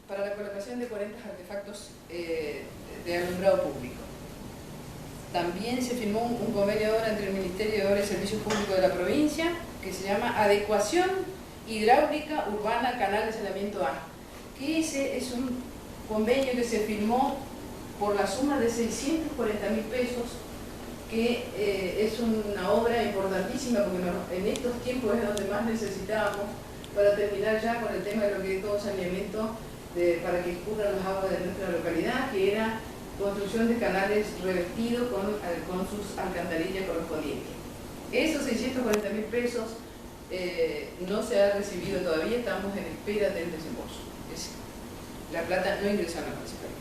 para la colocación de 40 artefactos de alumbrado público. También se firmó un convenio de obra entre el Ministerio de Obras y Servicios Públicos de la provincia, que se llama Adecuación Hidráulica Urbana Canal de Saneamiento A, que ese es un convenio que se firmó por la suma de 640.000 pesos, que es una obra importantísima, porque en estos tiempos es donde más necesitábamos para terminar ya con el tema de lo que es todo saneamiento para que escurran las aguas de nuestra localidad, que era construcción de canales revestidos con sus alcantarillas correspondientes. Esos 640.000 pesos no se ha recibido todavía, estamos en espera del desembolso. La plata no ingresó a la municipalidad.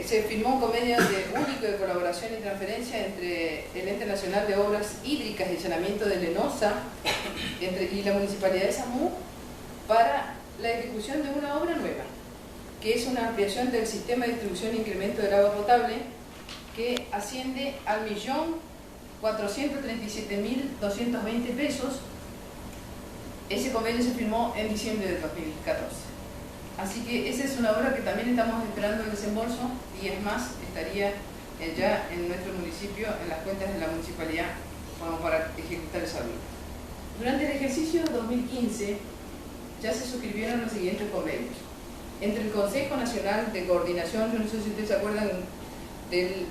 Se firmó un convenio único de colaboración y transferencia entre el Ente Nacional de Obras Hídricas y Saneamiento de Lenosa y la Municipalidad de Samú para la ejecución de una obra nueva, que es una ampliación del sistema de distribución e incremento del agua potable, que asciende al 1.437.220 pesos. Ese convenio se firmó en diciembre del 2014. Así que esa es una obra que también estamos esperando el desembolso, y es más, estaría ya en nuestro municipio, en las cuentas de la municipalidad, como para ejecutar esa obra. Durante el ejercicio 2015 ya se suscribieron los siguientes convenios. Entre el Consejo Nacional de Coordinación, yo no sé si ustedes se acuerdan de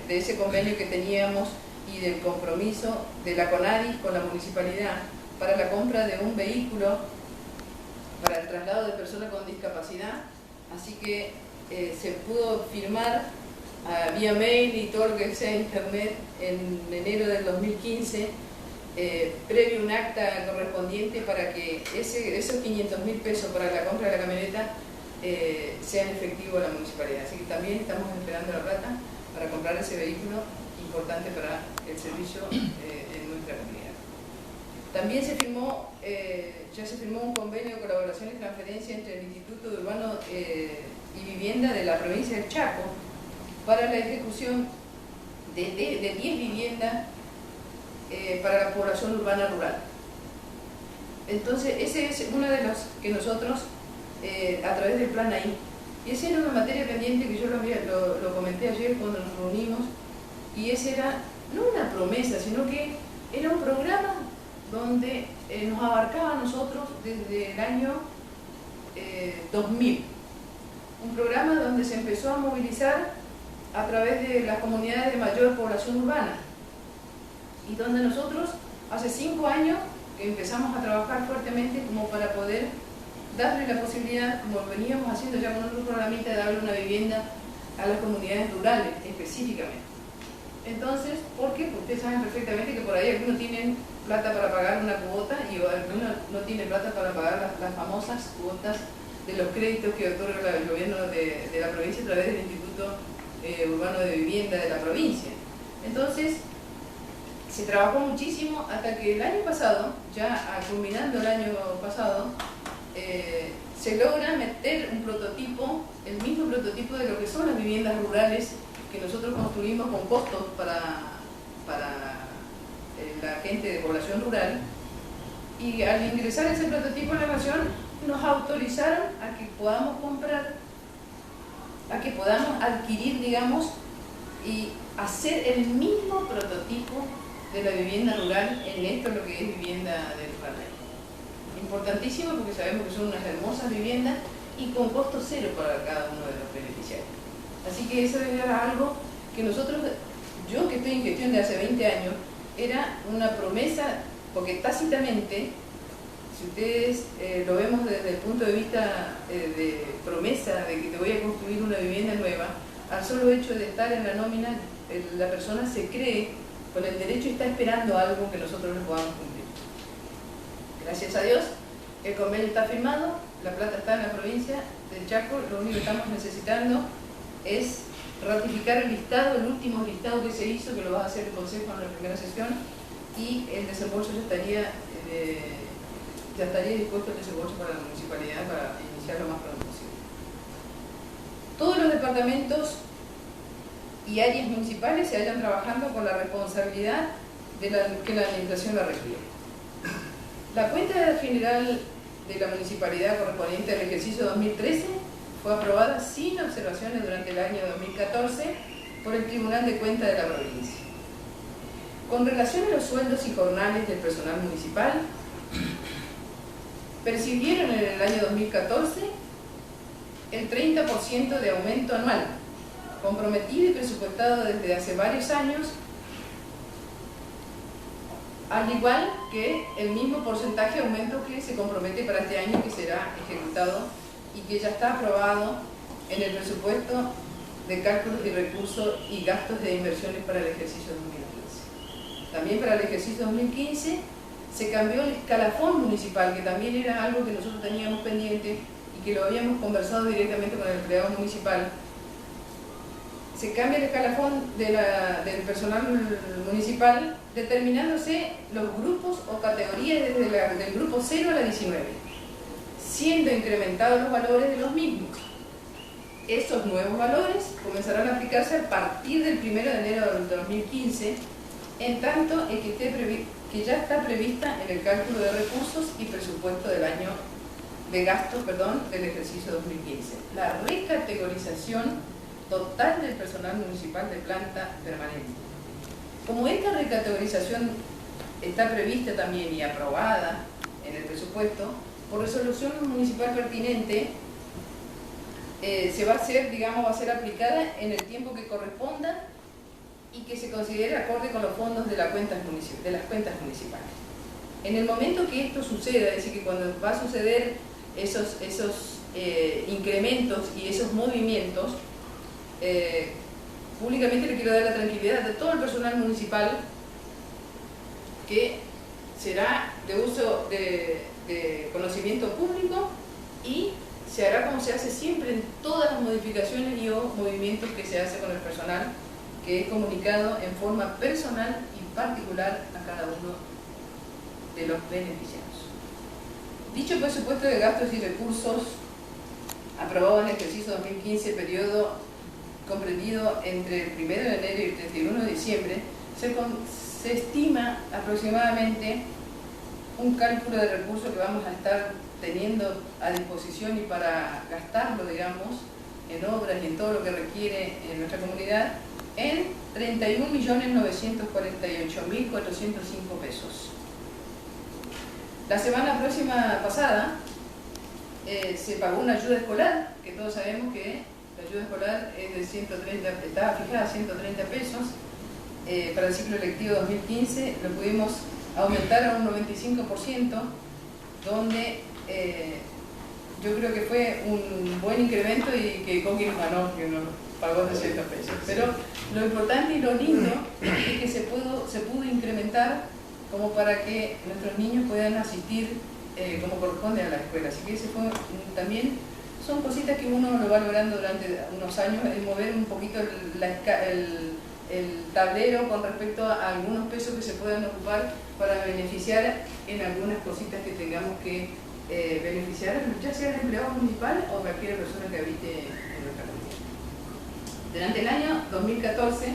ese convenio que teníamos y del compromiso de la CONADI con la municipalidad para la compra de un vehículo para el traslado de personas con discapacidad. Así que se pudo firmar vía mail y todo lo que sea internet en enero del 2015, previo un acta correspondiente para que esos 500.000 pesos para la compra de la camioneta sean efectivos a la municipalidad. Así que también estamos esperando la plata para comprar ese vehículo importante para el servicio en nuestra comunidad. También ya se firmó un convenio de colaboración y transferencia entre el Instituto de Urbano y Vivienda de la provincia del Chaco para la ejecución de 10 viviendas para la población urbana rural. Entonces, ese es uno de los que nosotros, a través del plan ahí, y esa era una materia pendiente que yo lo comenté ayer cuando nos reunimos, y esa era no una promesa, sino que era un programa donde nos abarcaba a nosotros desde el año 2000. Un programa donde se empezó a movilizar a través de las comunidades de mayor población urbana, y donde nosotros hace 5 años que empezamos a trabajar fuertemente como para poder darle la posibilidad, como veníamos haciendo ya con otro programita, de darle una vivienda a las comunidades rurales específicamente. Entonces, ¿por qué? Porque ustedes saben perfectamente que por ahí algunos tienen plata para pagar una cuota y algunos no tienen plata para pagar las famosas cuotas de los créditos que otorga el gobierno de la provincia a través del Instituto Urbano de Vivienda de la provincia. Entonces, se trabajó muchísimo hasta que el año pasado, ya culminando el año pasado, se logra meter un prototipo, el mismo prototipo de lo que son las viviendas rurales que nosotros construimos con costos para la gente de población rural, y al ingresar ese prototipo en la nación nos autorizaron a que podamos comprar, a que podamos adquirir, digamos, y hacer el mismo prototipo de la vivienda rural en esto, lo que es vivienda del rural. Importantísimo, porque sabemos que son unas hermosas viviendas y con costo cero para cada uno de los beneficiarios. Así que eso era algo que nosotros, yo que estoy en gestión de hace 20 años, era una promesa, porque tácitamente, si ustedes lo vemos desde el punto de vista de promesa de que te voy a construir una vivienda nueva, al solo hecho de estar en la nómina, la persona se cree con el derecho y está esperando algo que nosotros le podamos cumplir. Gracias a Dios, el convenio está firmado, la plata está en la provincia del Chaco, lo único que estamos necesitando es ratificar el listado, el último listado que se hizo, que lo va a hacer el Consejo en la primera sesión, y el desembolso ya estaría dispuesto el desembolso para la municipalidad para iniciar lo más pronto posible. Todos los departamentos y áreas municipales se vayan trabajando con la responsabilidad de que la administración la requiere. La cuenta general de la municipalidad correspondiente al ejercicio 2013 fue aprobada sin observaciones durante el año 2014 por el Tribunal de Cuentas de la provincia. Con relación a los sueldos y jornales del personal municipal, percibieron en el año 2014 el 30% de aumento anual, comprometido y presupuestado desde hace varios años, al igual que el mismo porcentaje de aumento que se compromete para este año, que será ejecutado y que ya está aprobado en el presupuesto de cálculos y recursos y gastos de inversiones para el ejercicio 2015. También para el ejercicio 2015 se cambió el escalafón municipal, que también era algo que nosotros teníamos pendiente y que lo habíamos conversado directamente con el empleado municipal. Se cambia el escalafón del personal municipal, determinándose los grupos o categorías desde del grupo 0 a la 19, siendo incrementados los valores de los mismos. Esos nuevos valores comenzarán a aplicarse a partir del 1 de enero del 2015, en tanto en que ya está prevista en el cálculo de recursos y presupuesto del año de gastos, del ejercicio 2015. La recategorización total del personal municipal de planta permanente. Como esta recategorización está prevista también y aprobada en el presupuesto, por resolución municipal pertinente, se va a hacer, va a ser aplicada en el tiempo que corresponda y que se considere acorde con los fondos de las cuentas municipales. En el momento que esto suceda, es decir, que cuando va a suceder esos incrementos y esos movimientos, públicamente le quiero dar la tranquilidad de todo el personal municipal que será de uso de conocimiento público y se hará como se hace siempre en todas las modificaciones y o movimientos que se hace con el personal, que es comunicado en forma personal y particular a cada uno de los beneficiados. Dicho presupuesto de gastos y recursos aprobado en el ejercicio 2015, periodo comprendido entre el 1 de enero y el 31 de diciembre, se estima aproximadamente un cálculo de recursos que vamos a estar teniendo a disposición y para gastarlo, en obras y en todo lo que requiere en nuestra comunidad, en 31.948.405 pesos. La semana próxima pasada se pagó una ayuda escolar, que todos sabemos que la ayuda escolar es de 130, estaba fijada a 130 pesos. Para el ciclo lectivo 2015 lo pudimos aumentar a un 95%, donde yo creo que fue un buen incremento y que con quien ganó, que nos pagó 300 pesos. Pero lo importante y lo lindo es que se pudo incrementar como para que nuestros niños puedan asistir como corresponde a la escuela. Así que ese fue también, son cositas que uno lo va logrando durante unos años, el mover un poquito el tablero con respecto a algunos pesos que se puedan ocupar para beneficiar en algunas cositas que tengamos que beneficiar, ya sea el empleado municipal o cualquier persona que habite en nuestra comunidad. Durante el año 2014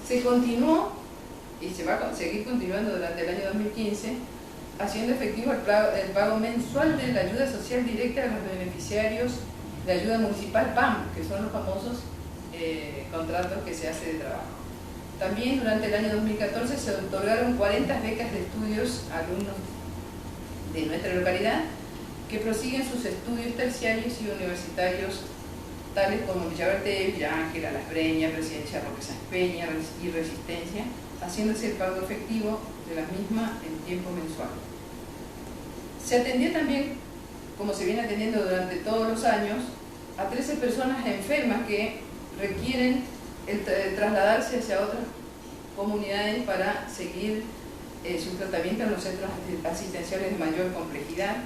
se continuó y se va a seguir continuando durante el año 2015 haciendo efectivo el pago mensual de la ayuda social directa a los beneficiarios de ayuda municipal PAM, que son los famosos contratos que se hace de trabajo. También durante el año 2014 se otorgaron 40 becas de estudios a alumnos de nuestra localidad que prosiguen sus estudios terciarios y universitarios, tales como Villaverde, Villa Ángela, Las Breñas, Residencia Roque Sáenz Peña y Resistencia, haciéndose el pago efectivo de las mismas en tiempo mensual. Se atendió también, como se viene atendiendo durante todos los años, a 13 personas enfermas que requieren trasladarse hacia otras comunidades para seguir su tratamiento en los centros asistenciales de mayor complejidad.